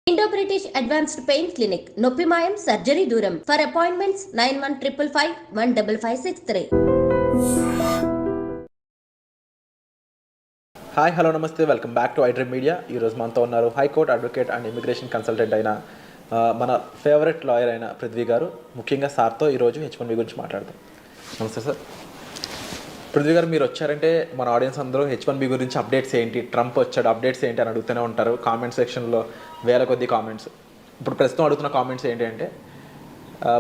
Indo-British Advanced Pain Clinic, Noppimayam Surgery Duram. For appointments 9155515563. Hi hello నమస్తే, welcome back to iDream media. ఈరోజు మనతో ఉన్నారు high court advocate and immigration consultant అయిన మన favourite lawyer అయిన పృథ్వీ గారు. ముఖ్యంగా సార్తో ఈరోజు H1B గురించి మాట్లాడదాం. నమస్తే సార్. పృథ్వీ గారు, మీరు వచ్చారంటే మన ఆడియన్స్ అందరూ H1B గురించి అప్డేట్స్ ఏంటి, ట్రంప్ వచ్చాడు అప్డేట్స్ ఏంటి అని అడుగుతూనే ఉంటారు. కామెంట్ సెక్షన్లో వేల కొద్ది కామెంట్స్. ఇప్పుడు ప్రస్తుతం అడుగుతున్న కామెంట్స్ ఏంటి అంటే,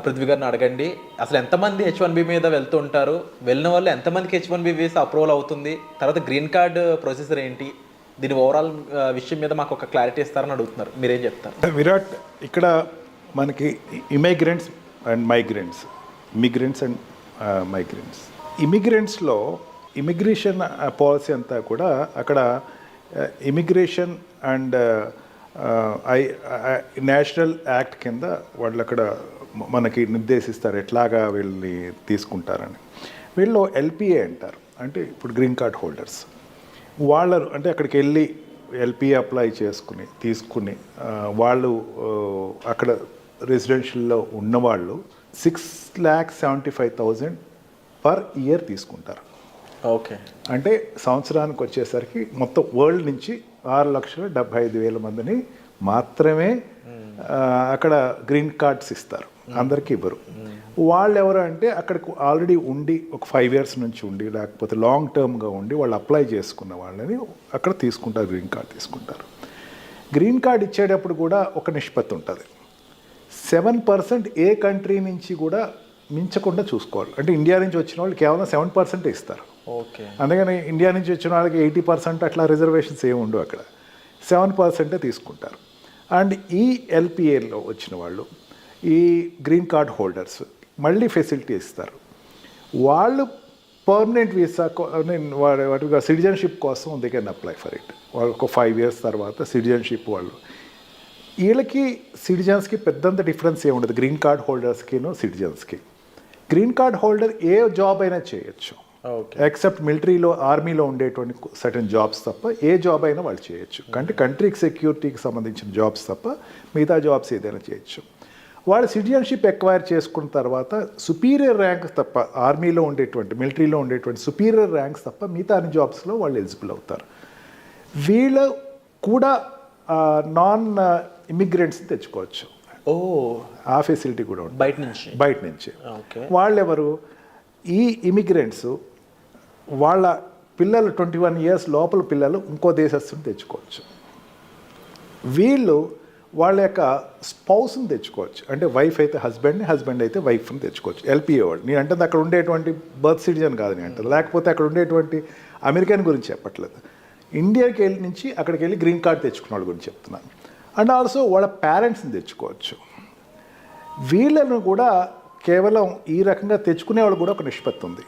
పృథ్వీ గారిని అడగండి, అసలు ఎంతమంది H1B మీద వెళ్తూ ఉంటారు, వెళ్ళిన వాళ్ళు ఎంతమందికి H1B వీసా అప్రూవల్ అవుతుంది, తర్వాత గ్రీన్ కార్డ్ ప్రొసీజర్ ఏంటి, దీని ఓవరాల్ విషయం మీద మాకు ఒక క్లారిటీ ఇస్తారని అడుగుతున్నారు. మీరేం చెప్తారు? విరాట్, ఇక్కడ మనకి ఇమిగ్రెంట్స్ అండ్ మైగ్రెంట్స్, ఇమిగ్రెంట్స్లో ఇమిగ్రేషన్ పాలసీ అంతా కూడా అక్కడ ఇమిగ్రేషన్ అండ్ నేషనల్ యాక్ట్ కింద వాళ్ళు అక్కడ మనకి నిర్దేశిస్తారు ఎట్లాగా వీళ్ళని తీసుకుంటారని. వీళ్ళు ఎల్పిఏ అంటారు, అంటే ఇప్పుడు గ్రీన్ కార్డ్ హోల్డర్స్. వాళ్ళు అంటే అక్కడికి వెళ్ళి ఎల్పిఏ అప్లై తీసుకుని వాళ్ళు అక్కడ రెసిడెన్షియల్లో ఉన్నవాళ్ళు 6,75,000 పర్ ఇయర్ తీసుకుంటారు. ఓకే, అంటే సంవత్సరానికి వచ్చేసరికి మొత్తం వరల్డ్ నుంచి 6,75,000 మందిని మాత్రమే అక్కడ గ్రీన్ కార్డ్స్ ఇస్తారు, అందరికీ ఇవ్వరు. వాళ్ళు ఎవరు అంటే అక్కడికి ఆల్రెడీ ఉండి ఒక 5 years నుంచి ఉండి, లేకపోతే లాంగ్ టర్మ్గా ఉండి వాళ్ళు అప్లై చేసుకున్న వాళ్ళని అక్కడ తీసుకుంటారు, గ్రీన్ కార్డ్ తీసుకుంటారు. గ్రీన్ కార్డ్ ఇచ్చేటప్పుడు కూడా ఒక నిష్పత్తి ఉంటుంది. 7% ఏ కంట్రీ నుంచి కూడా మించకుండా చూసుకోవాలి. అంటే ఇండియా నుంచి వచ్చిన వాళ్ళు కేవలం 7% ఇస్తారు. ఓకే, అందుకని ఇండియా నుంచి వచ్చిన వాళ్ళకి 80% అట్లా రిజర్వేషన్స్ ఏమి ఉండవు, అక్కడ 7% తీసుకుంటారు. అండ్ ఈ ఎల్పిఏలో వచ్చిన వాళ్ళు, ఈ గ్రీన్ కార్డ్ హోల్డర్స్ మళ్ళీ ఫెసిలిటీ ఇస్తారు. వాళ్ళు పర్మనెంట్ వీసా వాటిగా సిటిజన్షిప్ కోసం they can apply for it. వాళ్ళు ఒక 5 years తర్వాత సిటిజన్షిప్ వాళ్ళు. వీళ్ళకి సిటిజన్స్కి పెద్దంత డిఫరెన్స్ ఏమి ఉండదు, గ్రీన్ కార్డ్ హోల్డర్స్కిను సిటిజన్స్కి. గ్రీన్ కార్డ్ హోల్డర్ ఏ జాబ్ అయినా చేయొచ్చు, ఎక్సెప్ట్ మిలిటరీలో, ఆర్మీలో ఉండేటువంటి సర్టన్ జాబ్స్ తప్ప ఏ జాబ్ అయినా వాళ్ళు చేయొచ్చు. అంటే కంట్రీకి సెక్యూరిటీకి సంబంధించిన జాబ్స్ తప్ప మిగతా జాబ్స్ ఏదైనా చేయొచ్చు. వాళ్ళు సిటిజన్షిప్ ఎక్వైర్ చేసుకున్న తర్వాత సుపీరియర్ ర్యాంక్స్ తప్ప, ఆర్మీలో ఉండేటువంటి, మిలిటరీలో ఉండేటువంటి సుపీరియర్ ర్యాంక్స్ తప్ప మిగతా అన్ని జాబ్స్లో వాళ్ళు ఎలిజిబుల్ అవుతారు. వీళ్ళు కూడా నాన్ ఇమిగ్రెంట్స్ని తెచ్చుకోవచ్చు. ఆ ఫెసిలిటీ కూడా ఉంటుంది బయట నుంచి. వాళ్ళెవరు? ఈ ఇమిగ్రెంట్స్ వాళ్ళ పిల్లలు 21 years లోపల పిల్లలు ఇంకో దేశస్తుని తెచ్చుకోవచ్చు. వీళ్ళు వాళ్ళ యొక్క స్పౌస్ని తెచ్చుకోవచ్చు. అంటే వైఫ్ అయితే హస్బెండ్ని, హస్బెండ్ అయితే వైఫ్ని తెచ్చుకోవచ్చు. ఎల్పిఏ వాళ్ళు. నేను అంటే అక్కడ ఉండేటువంటి బర్త్ సిటిజన్ కాదు నేను అంటే, లేకపోతే అక్కడ ఉండేటువంటి అమెరికన్ గురించి చెప్పట్లేదు, ఇండియాకి వెళ్ళి నుంచి అక్కడికి వెళ్ళి గ్రీన్ కార్డ్ తెచ్చుకున్న వాళ్ళ గురించి చెప్తున్నాను. అండ్ ఆల్సో వాళ్ళ పేరెంట్స్ని తెచ్చుకోవచ్చు. వీళ్ళను కూడా కేవలం ఈ రకంగా తెచ్చుకునే వాళ్ళు కూడా ఒక నిష్పత్తి ఉంది.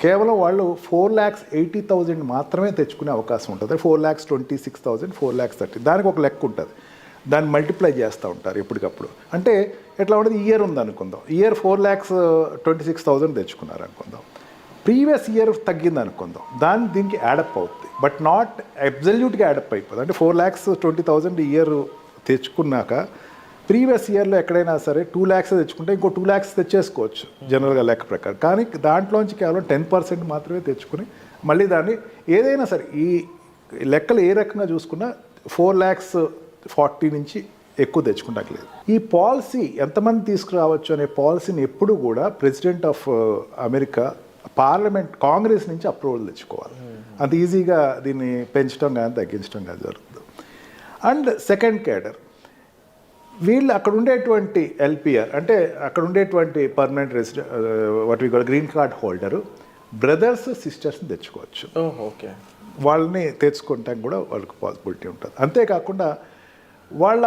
కేవలం వాళ్ళు 4,80,000 మాత్రమే తెచ్చుకునే అవకాశం ఉంటుంది. 4,26,000, 4,30,000 దానికి ఒక లెక్క ఉంటుంది. దాన్ని మల్టిప్లై చేస్తూ ఉంటారు ఎప్పటికప్పుడు. అంటే ఎట్లా ఉంటుంది, ఇయర్ ఉంది అనుకుందాం, ఇయర్ 4,26,000 తెచ్చుకున్నారు అనుకుందాం, ప్రీవియస్ ఇయర్ తగ్గింది అనుకుందాం, దీనికి యాడప్ అవుతుంది. బట్ నాట్ అబ్జల్యూట్గా యాడప్ అయిపోతుంది. అంటే 4,20,000 ఇయర్ తెచ్చుకున్నాక ప్రీవియస్ ఇయర్లో ఎక్కడైనా సరే 2 lakhs తెచ్చుకుంటే ఇంకో 2 lakhs తెచ్చేసుకోవచ్చు జనరల్గా లెక్క ప్రకారం. కానీ దాంట్లోంచి కేవలం 10% మాత్రమే తెచ్చుకుని మళ్ళీ దాన్ని ఏదైనా సరే ఈ లెక్కలు ఏ రకంగా చూసుకున్నా 4,40,000 నుంచి ఎక్కువ తెచ్చుకుంటలేదు. ఈ పాలసీ ఎంతమంది తీసుకురావచ్చు అనే పాలసీని ఎప్పుడు కూడా president of America parliament, Congress నుంచి అప్రూవల్ తెచ్చుకోవాలి. అంత ఈజీగా దీన్ని పెంచడం కానీ తగ్గించడం కానీ జరుగుతుంది. అండ్ సెకండ్ కేడర్, వీళ్ళు అక్కడ ఉండేటువంటి ఎల్పిఆర్ అంటే అక్కడ ఉండేటువంటి పర్మనెంట్ రెసిడెంట్ వాటి కూడా గ్రీన్ కార్డ్ హోల్డరు బ్రదర్స్, సిస్టర్స్ని తెచ్చుకోవచ్చు. ఓకే, వాళ్ళని తెచ్చుకోవటానికి కూడా వాళ్ళకి పాసిబిలిటీ ఉంటుంది. అంతేకాకుండా వాళ్ళ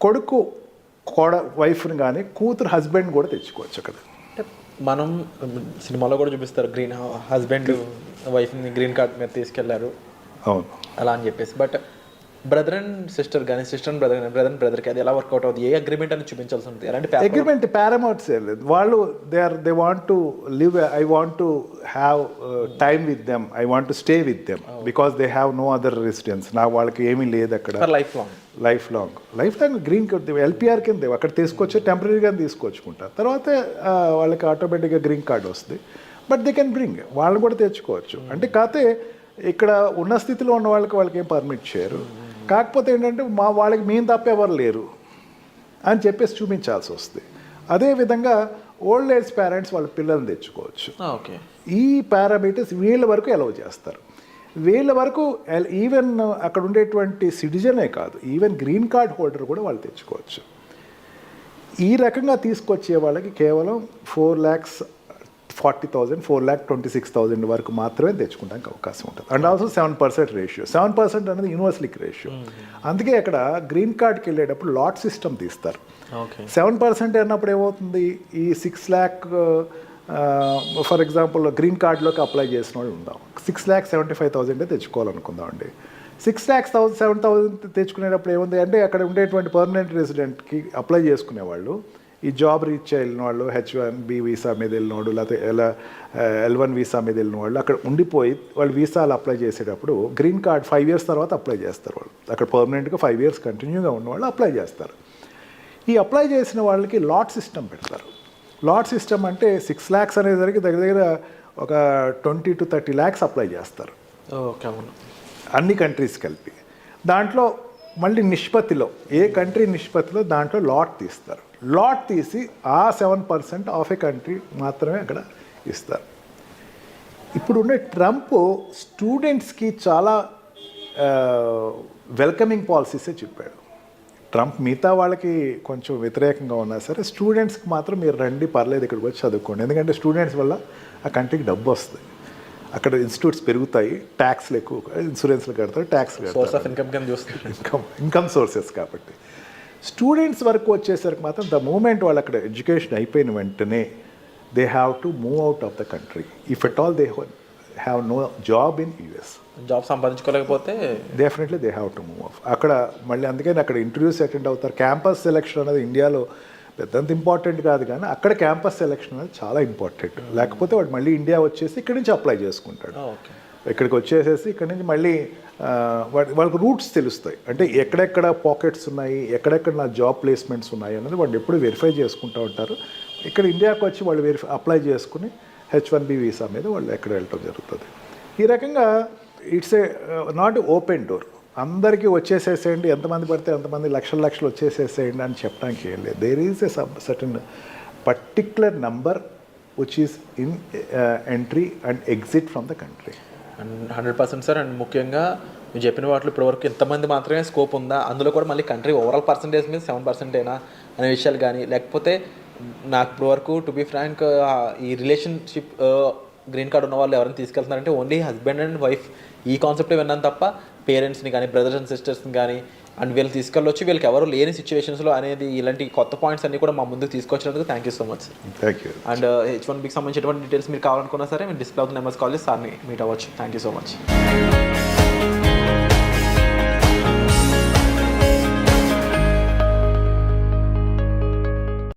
కొడుకు వైఫ్ని కానీ కూతురు హస్బెండ్ కూడా తెచ్చుకోవచ్చు. అక్కడ మనం సినిమాలో కూడా చూపిస్తారు, హస్బెండ్ వైఫ్ని గ్రీన్ కార్డ్ మీద తీసుకెళ్లారు, అవును అలా అని చెప్పేసి. బట్ బ్రదర్ అండ్ సిస్టర్ కానీ సిస్టర్ అండ్ బ్రదర్ కానీ బ్రదర్కి అది ఎలా వర్కౌట్ అవుతుంది, ఏ అగ్రిమెంట్ అని చూపించాల్సి ఉంటుంది, ఎలాంటి అగ్రిమెంట్ పారామౌంట్స్ లేదు. వాళ్ళు they want to live, I want to have time with them, I want to stay with them because they have no other residence. నా వాళ్ళకి ఏమీ లేదు అక్కడ. Life long green card LPR కింద అక్కడ తీసుకొచ్చి టెంపరీగా తీసుకొచ్చుకుంటారు. తర్వాత వాళ్ళకి ఆటోమేటిక్గా గ్రీన్ కార్డ్ వస్తుంది. బట్ దే కెన్ బ్రింగ్, వాళ్ళని కూడా తెచ్చుకోవచ్చు. అంటే కాకపోతే ఇక్కడ ఉన్న స్థితిలో ఉన్న వాళ్ళకి ఏం పర్మిట్ చేయరు. కాకపోతే ఏంటంటే వాళ్ళకి మేము తప్ప ఎవరు లేరు అని చెప్పేసి చూపించాల్సి వస్తుంది. అదేవిధంగా ఓల్డ్ ఏజ్ పేరెంట్స్ వాళ్ళ పిల్లల్ని తెచ్చుకోవచ్చు. ఈ పారామీటర్స్ వీళ్ళ వరకు అలౌ చేస్తారు. వీళ్ళ వరకు ఈవెన్ అక్కడ ఉండేటువంటి సిటిజనే కాదు, ఈవెన్ గ్రీన్ కార్డ్ హోల్డర్ కూడా వాళ్ళు తెచ్చుకోవచ్చు. ఈ రకంగా తీసుకొచ్చే వాళ్ళకి కేవలం 4,40,000 4,26,000 వరకు మాత్రమే తెచ్చుకోవడానికి అవకాశం ఉంటుంది. And also 7% ratio. 7% అనేది యూనివర్సలిక్ రేషియో. అందుకే అక్కడ గ్రీన్ కార్డ్కి వెళ్ళేటప్పుడు లాట్ సిస్టమ్ తీస్తారు. 7% అన్నప్పుడు ఏమవుతుంది, ఈ 6 lakh ఫర్ ఎగ్జాంపుల్ గ్రీన్ కార్డులోకి అప్లై చేసిన వాళ్ళు ఉందాం, 6,75,000 తెచ్చుకోవాలనుకుందాం అండి. 6,07,000 తెచ్చుకునేటప్పుడు ఏముంది అంటే అక్కడ ఉండేటువంటి పర్మనెంట్ రెసిడెంట్కి అప్లై చేసుకునేవాళ్ళు, ఈ జాబ్ రీచ్ వెళ్ళిన వాళ్ళు, H1B వీసా మీద వెళ్ళిన వాళ్ళు, లేకపోతే L1 వీసా మీద వెళ్ళిన వాళ్ళు అక్కడ ఉండిపోయి వాళ్ళు వీసాలు అప్లై చేసేటప్పుడు గ్రీన్ కార్డ్ 5 years తర్వాత అప్లై చేస్తారు. వాళ్ళు అక్కడ పర్మనెంట్గా 5 years కంటిన్యూగా ఉన్న వాళ్ళు అప్లై చేస్తారు. ఈ అప్లై చేసిన వాళ్ళకి లాట్ సిస్టమ్ పెడతారు. లాట్ సిస్టమ్ అంటే 6 lakhs అనేసరికి దగ్గర ఒక 20 to 30 lakhs అప్లై చేస్తారు అన్ని కంట్రీస్ కలిపి. దాంట్లో మళ్ళీ నిష్పత్తిలో ఏ కంట్రీ నిష్పత్తిలో దాంట్లో లాట్ తీస్తారు. లాట్ తీసి ఆ 7% ఆఫ్ ఏ కంట్రీ మాత్రమే అక్కడ ఇస్తారు. ఇప్పుడున్న ట్రంప్ స్టూడెంట్స్కి చాలా వెల్కమింగ్ పాలసీసే చెప్పాడు. ట్రంప్ మిగతా వాళ్ళకి కొంచెం వ్యతిరేకంగా ఉన్నా సరే స్టూడెంట్స్కి మాత్రం మీరు రండి, పర్లేదు ఇక్కడికి వచ్చి చదువుకోండి. ఎందుకంటే స్టూడెంట్స్ వల్ల ఆ కంట్రీకి డబ్బు వస్తుంది, అక్కడ ఇన్స్టిట్యూట్స్ పెరుగుతాయి, ట్యాక్స్లు ఎక్కువ, ఇన్సూరెన్స్లు కడతారు, ట్యాక్స్లు కడతారు, ఇన్కమ్ సోర్సెస్. కాబట్టి స్టూడెంట్స్ వరకు వచ్చేసరికి మాత్రం ద మూమెంట్ వాళ్ళు అక్కడ ఎడ్యుకేషన్ అయిపోయిన వెంటనే they have to move out of the country if at all they have no job in US. Job సంపాదించుకోలేకపోతే definitely they have to move off. అక్కడ మళ్ళీ అందుకని అక్కడ ఇంటర్వ్యూస్ అటెండ్ అవుతారు. క్యాంపస్ సెలెక్షన్ అనేది ఇండియాలో పెద్దంత ఇంపార్టెంట్ కాదు, కానీ అక్కడ క్యాంపస్ సెలెక్షన్ అనేది చాలా ఇంపార్టెంట్. లేకపోతే వాడు మళ్ళీ ఇండియా వచ్చేసి ఇక్కడి నుంచి అప్లై చేసుకుంటాడు. ఇక్కడికి వచ్చేసేసి ఇక్కడి నుంచి మళ్ళీ వాళ్ళకి రూట్స్ తెలుస్తాయి. అంటే ఎక్కడెక్కడ పాకెట్స్ ఉన్నాయి, ఎక్కడెక్కడ నా జాబ్ ప్లేస్మెంట్స్ ఉన్నాయి అనేది వాళ్ళు ఎప్పుడు వెరిఫై చేసుకుంటూ ఉంటారు. ఇక్కడ ఇండియాకి వచ్చి వాళ్ళు అప్లై చేసుకుని H1B వీసా మీద వాళ్ళు ఎక్కడ వెళ్ళటం జరుగుతుంది. ఈ రకంగా it's a not open door. అందరికీ వచ్చేసేసేయండి, ఎంతమంది పడితే ఎంతమంది లక్షలు వచ్చేసేసేయండి అని చెప్పడానికి ఏం లేదు. There is a certain particular number which is in entry and exit from the country. 100% sir. And ముఖ్యంగా మీరు చెప్పిన వాటిలో ఇప్పటివరకు ఎంతమంది మాత్రమే స్కోప్ ఉందా, అందులో కూడా మళ్ళీ కంట్రీ ఓవరాల్ పర్సంటేజ్ మీద 7% అయినా అనే విషయాలు కానీ, లేకపోతే నాకు ఇప్పటివరకు టు బీ ఫ్రాంక్ ఈ రిలేషన్షిప్ గ్రీన్ కార్డ్ ఉన్న వాళ్ళు ఎవరైనా తీసుకెళ్తున్నారంటే ఓన్లీ హస్బెండ్ అండ్ వైఫ్ ఈ కాన్సెప్టే విన్నాను తప్ప పేరెంట్స్ని కానీ బ్రదర్స్ అండ్ సిస్టర్స్ని కానీ అండ్ వీళ్ళు తీసుకెళ్ళొచ్చి వీళ్ళకి ఎవరు లేని సిచ్యువేషన్స్లో అనేది ఇలాంటి కొత్త పాయింట్స్ అన్ని కూడా మా ముందుకు తీసుకొచ్చినందుకు thank you so much. Thank you. And H1Bకి సంబంధించినటువంటి డీటెయిల్స్ మీరు కావాలనుకున్నా సరే మీరు డిస్ప్లే అవుతున్న నెంబర్స్ కాల్ చేసి సార్ని మీట్ అవ్వచ్చు. Thank you so much.